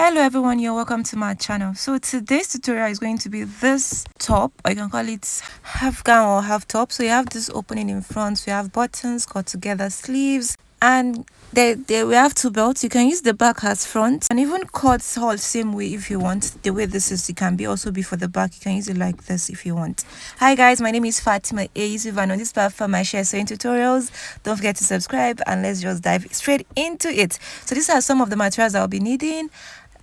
Hello everyone, you're welcome to my channel. So today's tutorial is going to be this top, or you can call it half gown or half top. So you have this opening in front, so you have buttons, cut together sleeves, and we have two belts. You can use the back as front and even cut all same way if you want. The way this is, it can be also be for the back. You can use it like this if you want. Hi guys, my name is Fatima A. Yusuf, and on this platform I share sewing tutorials. Don't forget to subscribe and let's just dive straight into it. So these are some of the materials I'll be needing.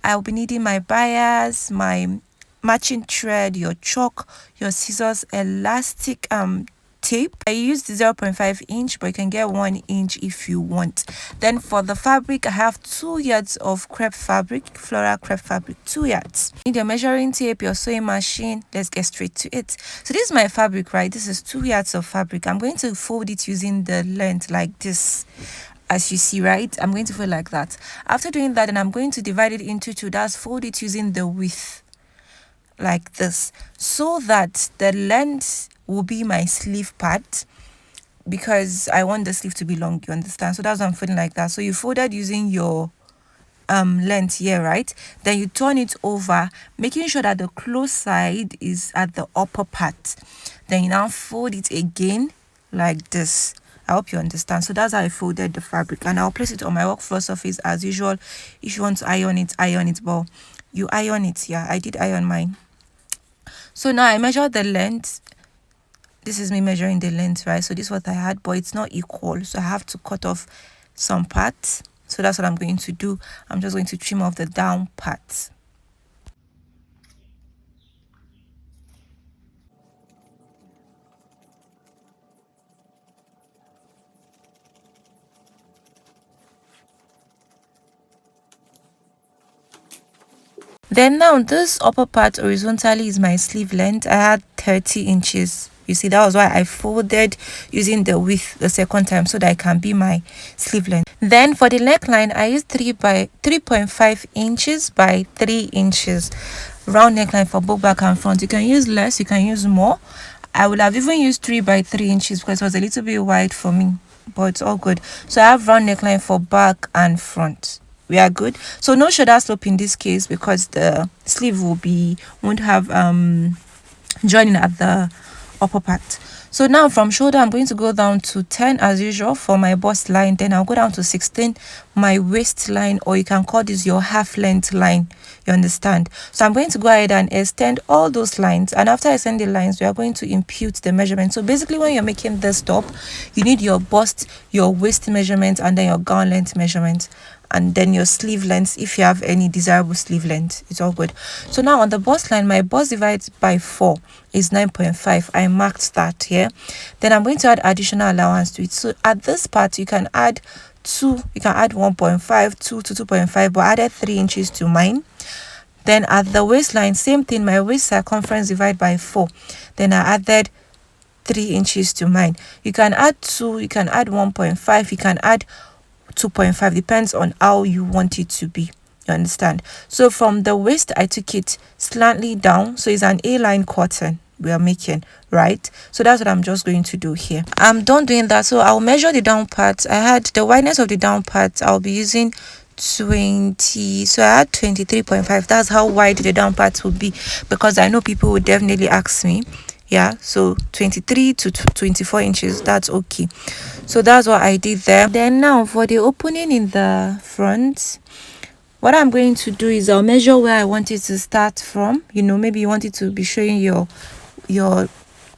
I'll be needing my bias, my matching thread, your chalk, your scissors, elastic tape. I used 0.5 inch, but you can get 1 inch if you want. Then for the fabric, I have 2 yards of crepe fabric, floral crepe fabric, 2 yards. Need your measuring tape, your sewing machine. Let's get straight to it. So this is my fabric, right? This is 2 yards of fabric. I'm going to fold it using the length like this. As you see, right, I'm going to fold like that. After doing that, then I'm going to divide it into two. That's fold it using the width like this, so that the length will be my sleeve part, because I want the sleeve to be long, you understand? So that's why I'm folding like that. So you folded using your length here, right? Then you turn it over, making sure that the close side is at the upper part. Then you now fold it again like this. I hope you understand. So that's how I folded the fabric, and I'll place it on my work floor surface as usual. If you want to iron it, but you iron it. Yeah, I did iron mine. So now I measured the length. This is me measuring the length, right? So this is what I had, but it's not equal, so I have to cut off some parts. So that's what I'm going to do. I'm just going to trim off the down parts. Then now this upper part horizontally is my sleeve length. I had 30 inches. You see, that was why I folded using the width the second time, so that it can be my sleeve length. Then for the neckline, I used 3.5 inches by 3 inches. Round neckline for both back and front. You can use less, you can use more. I would have even used 3 by 3 inches because it was a little bit wide for me, but it's all good. So I have round neckline for back and front. We are good. So no shoulder slope in this case, because the sleeve won't have joining at the upper part. So now from shoulder, I'm going to go down to 10 as usual for my bust line. Then I'll go down to 16, my waist line, or you can call this your half length line. You understand? So I'm going to go ahead and extend all those lines. And after I extend the lines, we are going to impute the measurement. So basically, when you're making this top, you need your bust, your waist measurement, and then your gown length measurement, and then your sleeve length if you have any desirable sleeve length. It's all good. So now on the bust line, my bust divided by 4 is 9.5. I marked that here. Then I'm going to add additional allowance to it. So at this part, you can add 2, you can add 1.5, 2 to 2.5, but I added 3 inches to mine. Then at the waistline, same thing, my waist circumference divided by 4. Then I added 3 inches to mine. You can add 2, you can add 1.5, you can add 2.5, depends on how you want it to be. You understand? So from the waist, I took it slightly down, so it's an A-line cotton we are making, right? So that's what I'm just going to do here. I'm done doing that, so I'll measure the down part. I had the wideness of the down part, I'll be using 20, so I had 23.5. That's how wide the down part will be, because I know people would definitely ask me. Yeah, so 23 to 24 inches, that's okay. So that's what I did there. Then now for the opening in the front, what I'm going to do is I'll measure where I want it to start from. You know, maybe you want it to be showing your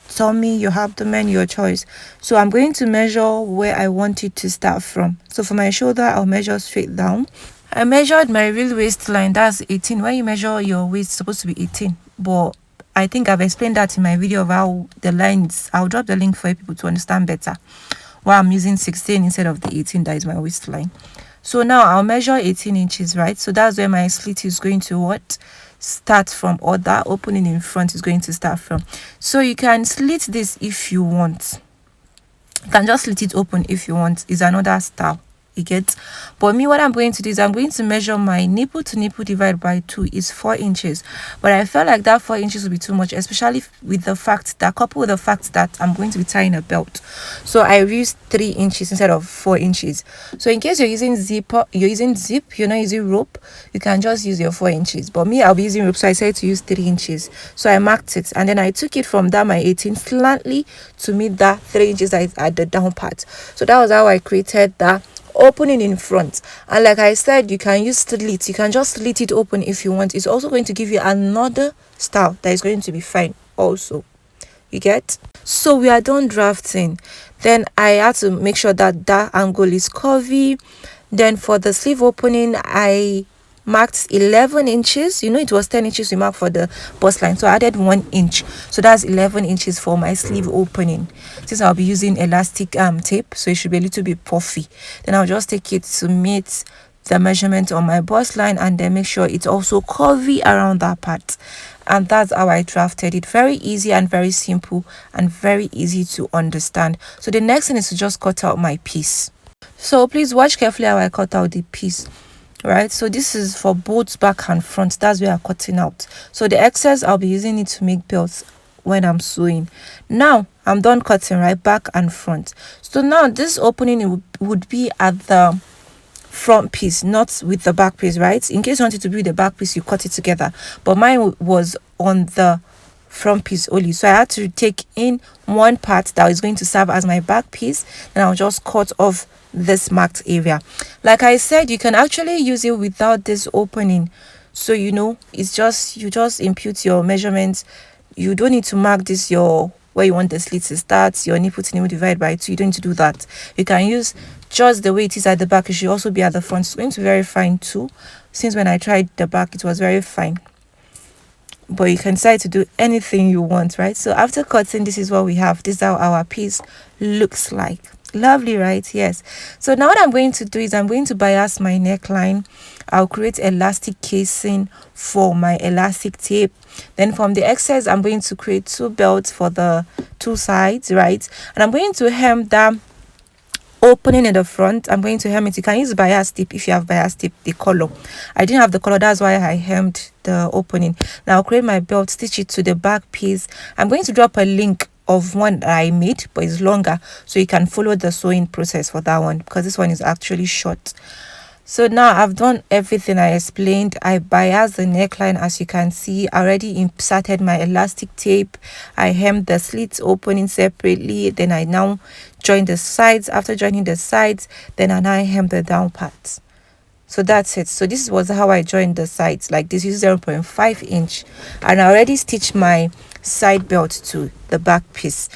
tummy, your abdomen, your choice. So I'm going to measure where I want it to start from. So for my shoulder, I'll measure straight down. I measured my real waistline, that's 18. When you measure your waist, it's supposed to be 18, but I think I've explained that in my video of how the lines. I'll drop the link for people to understand better why I'm using 16 instead of the 18 that is my waistline. So now I'll measure 18 inches, right? So that's where my slit is going to start from, or that opening in front is going to start from. So you can slit this if you want. You can just slit it open if you want. It's another style. You get? But me, what I'm going to do is I'm going to measure my nipple to nipple divided by 2 is 4 inches. But I felt like that 4 inches would be too much, especially with the fact that, coupled with the fact that I'm going to be tying a belt. So I used 3 inches instead of 4 inches. So in case you're using zip, you're not using rope, you can just use your 4 inches. But me, I'll be using rope, so I said to use 3 inches. So I marked it, and then I took it from that my 18 slantly to meet that 3 inches that is at the down part. So that was how I created that opening in front. And like I said, you can use slits. You can just slit it open if you want. It's also going to give you another style that is going to be fine also. You get? So we are done drafting. Then I had to make sure that that angle is curvy. Then for the sleeve opening, I marked 11 inches. You know, it was 10 inches we marked for the bust line, so I added 1 inch, so that's 11 inches for my sleeve opening. Since I'll be using elastic tape, so it should be a little bit puffy, then I'll just take it to meet the measurement on my bust line, and then make sure it's also curvy around that part. And that's how I drafted it. Very easy and very simple and very easy to understand. So the next thing is to just cut out my piece. So please watch carefully how I cut out the piece. Right, so this is for both back and front. That's where I'm cutting out. So the excess, I'll be using it to make belts when I'm sewing. Now I'm done cutting, right, back and front. So now this opening would be at the front piece, not with the back piece, right? In case you want it to be with the back piece, you cut it together, but mine was on the front piece only, so I had to take in one part that is going to serve as my back piece, and I'll just cut off this marked area. Like I said, you can actually use it without this opening, so you know, it's just, you just impute your measurements. You don't need to mark this your where you want the slit to start, your nipple to nipple divide by 2. You don't need to do that. You can use just the way it is at the back. It should also be at the front. It's going to be very fine too, since when I tried the back it was very fine. But you can decide to do anything you want, right? So after cutting, this is what we have. This is how our piece looks like. Lovely, right? Yes. So now what I'm going to do is I'm going to bias my neckline. I'll create elastic casing for my elastic tape. Then from the excess, I'm going to create 2 belts for the 2 sides, right? And I'm going to hem that opening in the front. I'm going to hem it. You can use bias tip if you have bias tip, the color. I didn't have the color, that's why I hemmed the opening. Now I'll create my belt, stitch it to the back piece. I'm going to drop a link of one that I made, but it's longer, so you can follow the sewing process for that one, because this one is actually short. So now I've done everything I explained. I biased the neckline, as you can see. I already inserted my elastic tape. I hemmed the slits opening separately. Then I now join the sides. After joining the sides, then I now hem the down parts. So that's it. So this was how I joined the sides, like this is 0.5 inch, and I already stitched my side belt to the back piece.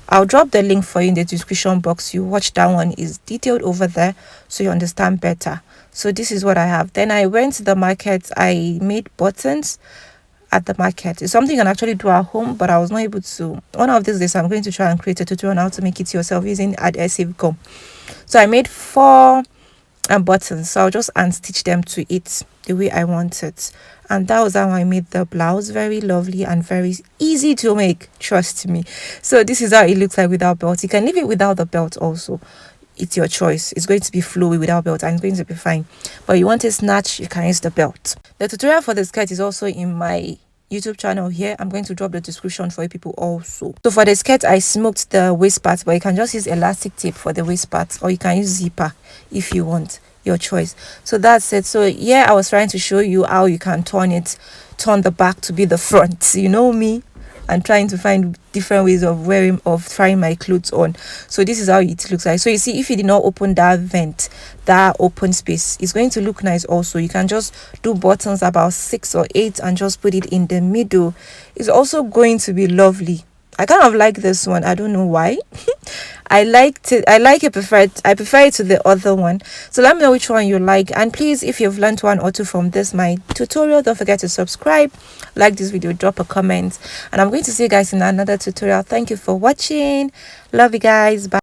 I'll drop the link for you in the description box. You watch that one, is detailed over there, so you understand better. So this is what I have. Then I went to the market. I made buttons at the market. It's something you can actually do at home, but I was not able to. One of these days I'm going to try and create a tutorial on how to make it yourself using adhesive gum. So I made 4 buttons, so I'll just unstitch them to it the way I want it. And that was how I made the blouse. Very lovely and very easy to make, trust me. So this is how it looks like without belt. You can leave it without the belt also, it's your choice. It's going to be flowy without belt and it's going to be fine, but you want a snatch, you can use the belt. The tutorial for the skirt is also in my YouTube channel here. I'm going to drop the description for you people also. So for the skirt, I smoked the waist part, but you can just use elastic tape for the waist part, or you can use zipper if you want, your choice. So that's it. So yeah, I was trying to show you how you can turn the back to be the front. You know me, and trying to find different ways of trying my clothes on. So this is how it looks like. So you see, if you did not open that vent, that open space, it's going to look nice also. You can just do buttons about 6 or 8 and just put it in the middle. It's also going to be lovely. I kind of like this one. I don't know why. I prefer it to the other one. So let me know which one you like, and please, if you've learned 1 or 2 from this my tutorial, don't forget to subscribe, like this video, drop a comment, and I'm going to see you guys in another tutorial. Thank you for watching. Love you guys. Bye.